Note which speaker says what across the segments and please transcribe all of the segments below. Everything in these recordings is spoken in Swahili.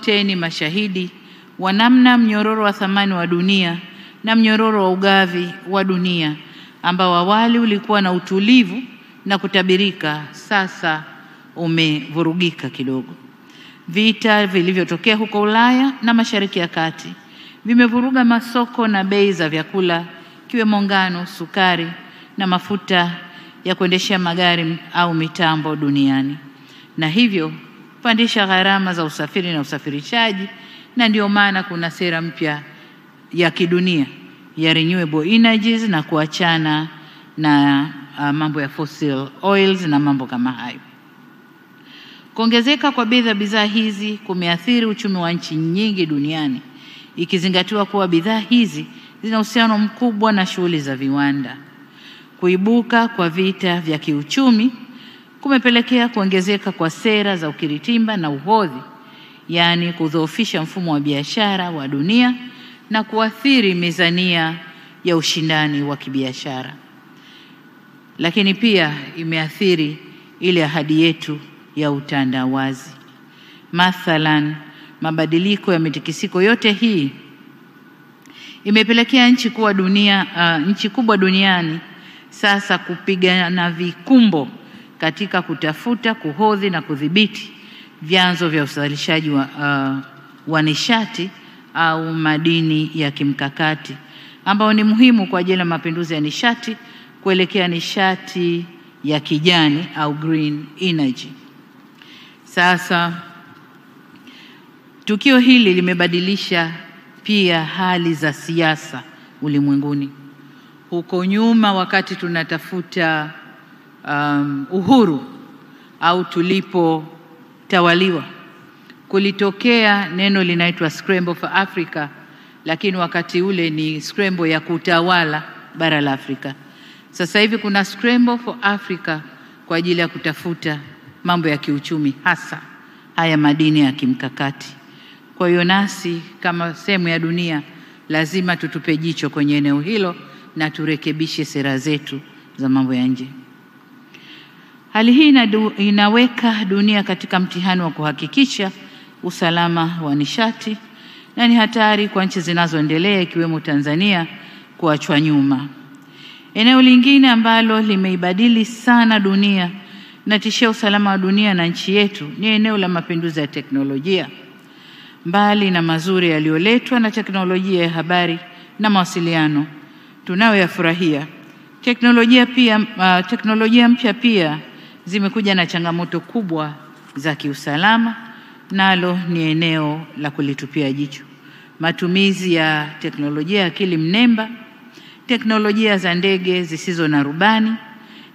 Speaker 1: wote ni mashahidi wa namna mnyororo wa thamani wa dunia na mnyororo wa ugavi wa dunia ambao awali ulikuwa na utulivu na kutabirika, sasa umevurugika kidogo. Vita vilivyotokea huko Ulaya na Mashariki ya Kati vimevuruga masoko na bei za vyakula, kiwemo ngano, sukari na mafuta ya kuendeshea magari au mitambo duniani, na hivyo kupandisha gharama za usafiri na usafirishaji. Na ndio maana kuna sera mpya ya kidunia ya renewable energies na kuachana na mambo ya fossil oils na mambo kama hayo. Kuongezeka kwa bei za bidhaa hizi kumeathiri uchumi wa nchi nyingi duniani, ikizingatiwa kuwa bidhaa hizi zina uhusiano mkubwa na shughuli za viwanda. Kuibuka kwa vita vya kiuchumi kumepelekea kuongezeka kwa sera za ukiritimba na uhodhi, yaani kudhoofisha mfumo wa biashara wa dunia na kuathiri mizania ya ushindani wa kibiashara. Lakini pia imeathiri ile ahadi yetu ya utandawazi. Mathalan, mabadiliko ya mitikisiko yote hii imepelekea nchi kubwa duniani sasa kupigana vikumbo katika kutafuta, kuhodhi na kudhibiti vyanzo vya uzalishaji wa nishati au madini ya kimkakati ambao ni muhimu kwa ajili ya mapinduzi ya nishati kuelekea nishati ya kijani au green energy. Sasa tukio hili limebadilisha pia hali za siasa ulimwenguni. Huko nyuma, wakati tunatafuta uhuru au tulipotawaliwa, kulitokea neno linaitwa Scramble for Africa, lakini wakati ule ni scramble ya kutawala bara la Afrika. Sasa hivi kuna Scramble for Africa kwa ajili ya kutafuta mambo ya kiuchumi, hasa haya madini ya kimkakati. Kwa hiyo nasi kama sehemu ya dunia lazima tutupe jicho kwenye eneo hilo na turekebishe sera zetu za mambo ya nje. Hali hii inaweka dunia katika mtihani wa kuhakikisha usalama wa nishati, na ni hatari kwa nchi zinazoendelea ikiwemo Tanzania kuachwa nyuma. Eneo lingine ambalo limeibadili sana dunia na tishia usalama wa dunia na nchi yetu ni eneo la mapinduzi ya teknolojia. Mbali na mazuri yaliyoletwa na teknolojia ya habari na mawasiliano tunayoyafurahia, teknolojia mpya pia zimekuja na changamoto kubwa za kiusalama, nalo ni eneo la kulitupia jicho. Matumizi ya teknolojia ya akili mnemba, teknolojia za ndege zisizo na rubani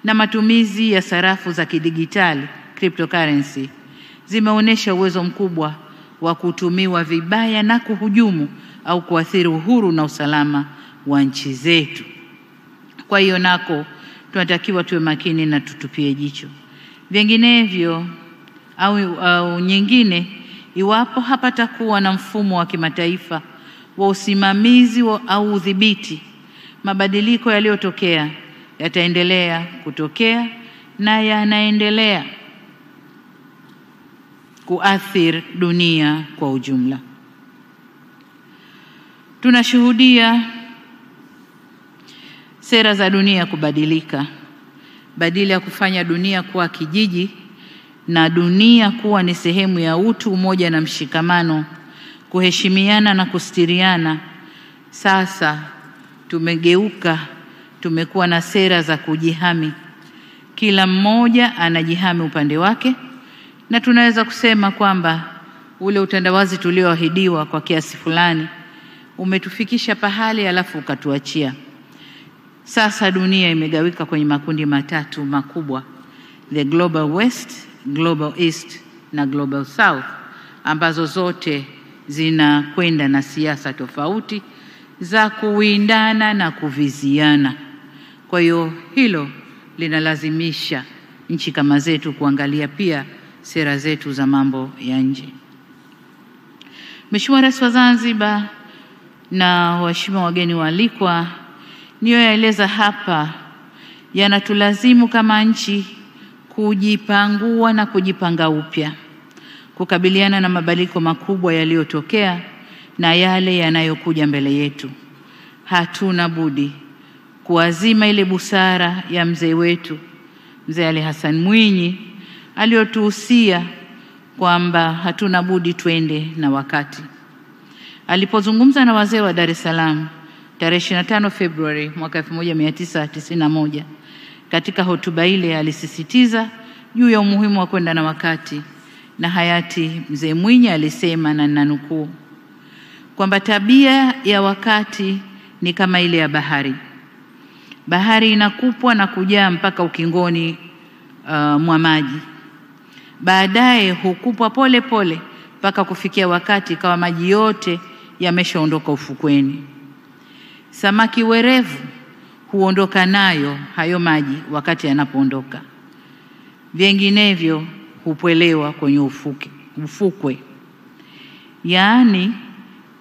Speaker 1: na matumizi ya sarafu za kidigitali cryptocurrency zimeonyesha uwezo mkubwa wa kutumiwa vibaya na kuhujumu au kuathiri uhuru na usalama wa nchi zetu. Kwa hiyo nako tunatakiwa tuwe makini na tutupie jicho. Vinginevyo au nyingine, iwapo hapatakuwa na mfumo wa kimataifa wa usimamizi au udhibiti, mabadiliko yaliyotokea yataendelea kutokea na yanaendelea kuathiri dunia kwa ujumla. Tunashuhudia sera za dunia kubadilika. Badala ya kufanya dunia kuwa kijiji na dunia kuwa ni sehemu ya utu, umoja na mshikamano, kuheshimiana na kustiriana, sasa tumekuwa na sera za kujihami. Kila mmoja anajihami upande wake, na tunaweza kusema kwamba ule utandawazi tulioahidiwa kwa kiasi fulani umetufikisha pahali alafu ukatuachia. Sasa dunia imegawika kwenye makundi matatu makubwa: the Global West, Global East na Global South, ambazo zote zinakwenda na siasa tofauti za kuwindana na kuviziana. Kwa hiyo hilo linalazimisha nchi kama zetu kuangalia pia sera zetu za mambo ya nje. Mheshimiwa Rais wa Zanzibar na waheshimiwa wageni waalikwa, niyoyaeleza hapa yanatulazimu kama nchi kujipangua na kujipanga upya kukabiliana na mabadiliko makubwa yaliyotokea na yale yanayokuja mbele yetu. Hatuna budi kuazima ile busara ya mzee wetu, Mzee Ali Hassan Mwinyi, aliyotuhusia kwamba hatuna budi twende na wakati. Alipozungumza na wazee wa Dar es Salaam tarehe 25 Februari mwaka 1991, katika hotuba ile alisisitiza juu ya umuhimu wa kwenda na wakati, na hayati Mzee Mwinyi alisema, na ninanukuu, kwamba tabia ya wakati ni kama ile ya bahari. Bahari inakupwa na kujaa mpaka ukingoni mwa maji. Baadaye hukupwa pole pole mpaka kufikia wakati kawa maji yote yameshaondoka ufukweni. Samaki werevu huondoka nayo hayo maji wakati yanapoondoka. Vinginevyo hupwelewa kwenye ufukwe. Yaani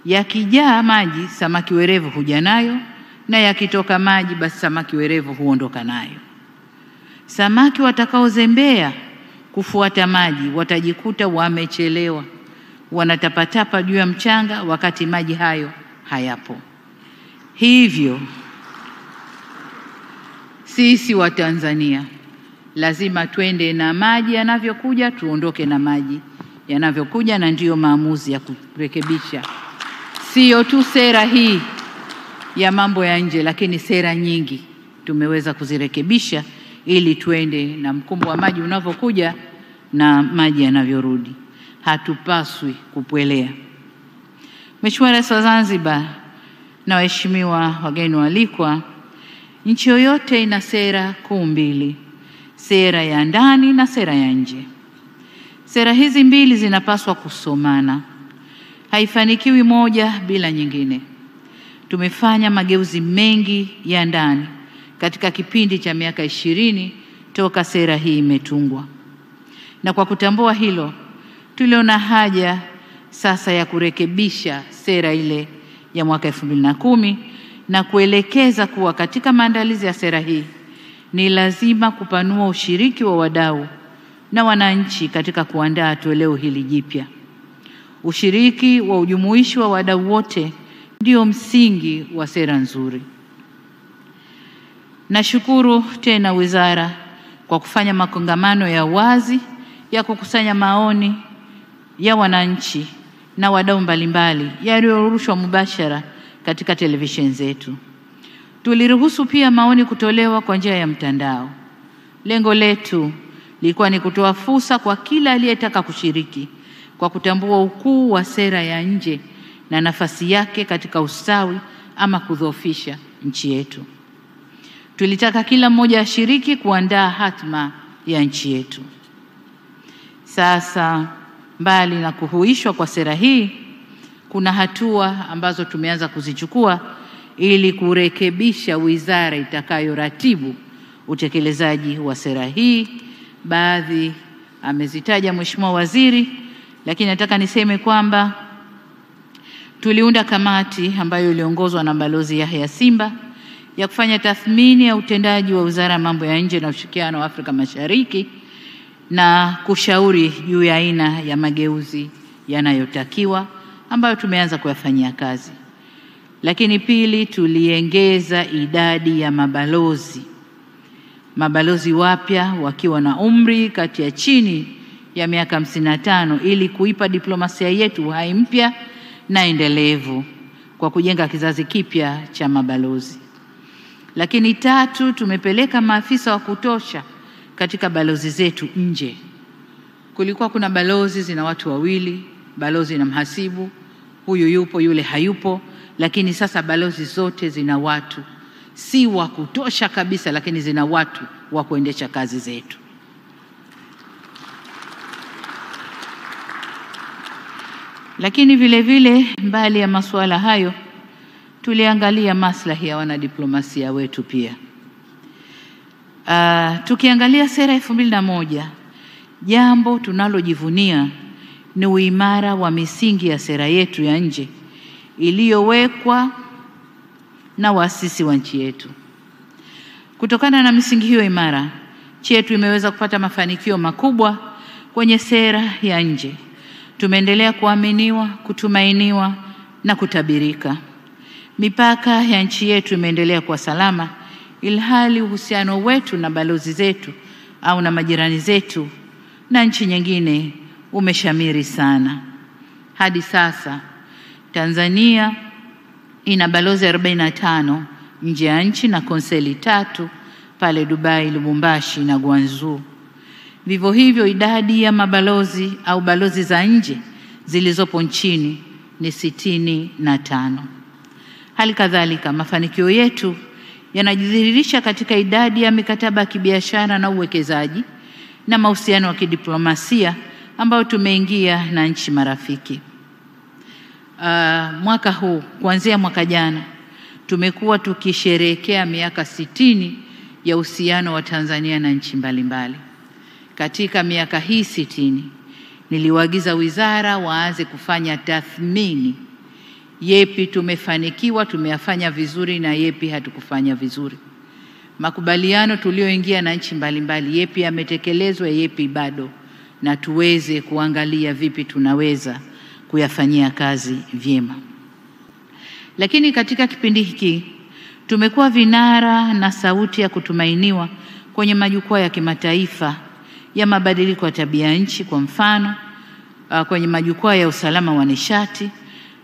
Speaker 1: yakijaa maji samaki werevu huja nayo, na yakitoka maji basi samaki werevu huondoka nayo. Samaki watakaozembea kufuata maji watajikuta wamechelewa, wanatapatapa juu ya mchanga wakati maji hayo hayapo. Hivyo sisi wa Tanzania lazima twende na maji yanavyokuja, tuondoke na maji yanavyokuja, na ndiyo maamuzi ya kurekebisha sio tu sera hii ya mambo ya nje, lakini sera nyingi tumeweza kuzirekebisha ili twende na mkumbo wa maji unavyokuja na maji yanavyorudi. Hatupaswi kupwelea. Mheshimiwa Rais wa Zanzibar na waheshimiwa wageni waalikwa, nchi yoyote ina sera kuu mbili, sera ya ndani na sera ya nje. Sera hizi mbili zinapaswa kusomana. Haifanikiwi moja bila nyingine. Tumefanya mageuzi mengi ya ndani katika kipindi cha miaka 20 toka sera hii imetungwa. Na kwa kutambua hilo, tuliona haja sasa ya kurekebisha sera ile ya mwaka 2010 na kuelekeza kuwa katika maandalizi ya sera hii ni lazima kupanua ushiriki wa wadau na wananchi katika kuandaa toleo hili jipya. Ushiriki wa ujumuishi wa wadau wote ndio msingi wa sera nzuri. Nashukuru tena wizara kwa kufanya makongamano ya wazi ya kukusanya maoni ya wananchi na wadau mbalimbali yaliyorushwa mubashara katika televisheni zetu. Tuliruhusu pia maoni kutolewa kwa njia ya mtandao. Lengo letu lilikuwa ni kutoa fursa kwa kila aliyetaka kushiriki, kwa kutambua ukuu wa sera ya nje na nafasi yake katika ustawi ama kudhoofisha nchi yetu. Tulitaka kila mmoja ashiriki kuandaa hatma ya nchi yetu. Sasa, mbali na kuhuishwa kwa sera hii, kuna hatua ambazo tumeanza kuzichukua ili kurekebisha wizara itakayoratibu utekelezaji wa sera hii. Baadhi amezitaja Mheshimiwa Waziri, lakini nataka niseme kwamba tuliunda kamati ambayo iliongozwa na Balozi Yahya Simba ya kufanya tathmini ya utendaji wa Wizara ya Mambo ya Nje na Ushirikiano wa Afrika Mashariki na kushauri juu ya aina ya mageuzi yanayotakiwa ambayo tumeanza kuyafanyia kazi. Lakini pili, tuliongeza idadi ya mabalozi wapya wakiwa na umri kati ya chini ya miaka 55 ili kuipa diplomasia yetu uhai mpya na endelevu kwa kujenga kizazi kipya cha mabalozi. Lakini tatu, tumepeleka maafisa wa kutosha katika balozi zetu nje. Kulikuwa kuna balozi zina watu wawili, balozi na mhasibu, huyu yupo yule hayupo, lakini sasa balozi zote zina watu, si wa kutosha kabisa, lakini zina watu wa kuendesha kazi zetu. Lakini vile vile, mbali ya masuala hayo, tuliangalia maslahi ya wanadiplomasia wetu pia. Tukiangalia sera 2001, jambo tunalojivunia ni uimara wa misingi ya sera yetu ya nje iliyowekwa na waasisi wa nchi yetu. Kutokana na misingi hiyo imara, nchi yetu imeweza kupata mafanikio makubwa kwenye sera ya nje Tumeendelea kuaminiwa, kutumainiwa na kutabirika. Mipaka ya nchi yetu imeendelea kuwa salama, ilhali uhusiano wetu na balozi zetu au na majirani zetu na nchi nyingine umeshamiri sana. Hadi sasa Tanzania ina balozi 45 nje ya nchi na konseli 3 pale Dubai, Lubumbashi na Guangzhou. Vivyo hivyo idadi ya mabalozi au balozi za nje zilizopo nchini ni 65. Hali kadhalika mafanikio yetu yanajidhihirisha katika idadi ya mikataba ya kibiashara na uwekezaji na mahusiano ya kidiplomasia ambayo tumeingia na nchi marafiki. Mwaka huu kuanzia mwaka jana tumekuwa tukisherehekea miaka 60 ya uhusiano wa Tanzania na nchi mbalimbali. Katika miaka hii 60 niliwaagiza wizara waanze kufanya tathmini, yepi tumefanikiwa, tumeyafanya vizuri na yepi hatukufanya vizuri. Makubaliano tulioingia na nchi mbalimbali, yepi yametekelezwa, yepi bado, na tuweze kuangalia vipi tunaweza kuyafanyia kazi vyema. Lakini katika kipindi hiki tumekuwa vinara na sauti ya kutumainiwa kwenye majukwaa ya kimataifa ya mabadiliko ya tabia nchi, kwa mfano kwenye majukwaa ya usalama wa nishati,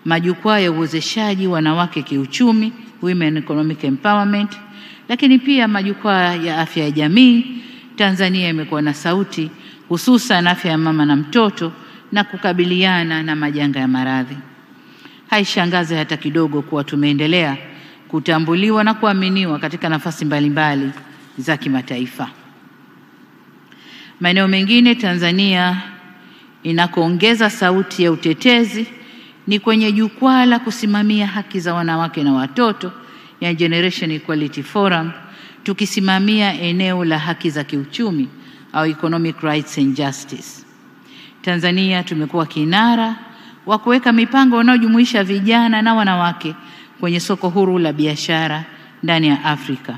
Speaker 1: majukwaa ya uwezeshaji wanawake kiuchumi, Women Economic Empowerment, lakini pia majukwaa ya afya ya jamii. Tanzania imekuwa na sauti hususan afya ya mama na mtoto na kukabiliana na majanga ya maradhi. Haishangazi hata kidogo kuwa tumeendelea kutambuliwa na kuaminiwa katika nafasi mbalimbali za kimataifa. Maeneo mengine Tanzania inakoongeza sauti ya utetezi ni kwenye jukwaa la kusimamia haki za wanawake na watoto ya Generation Equality Forum, tukisimamia eneo la haki za kiuchumi au Economic Rights and Justice. Tanzania tumekuwa kinara wa kuweka mipango inayojumuisha vijana na wanawake kwenye soko huru la biashara ndani ya Afrika.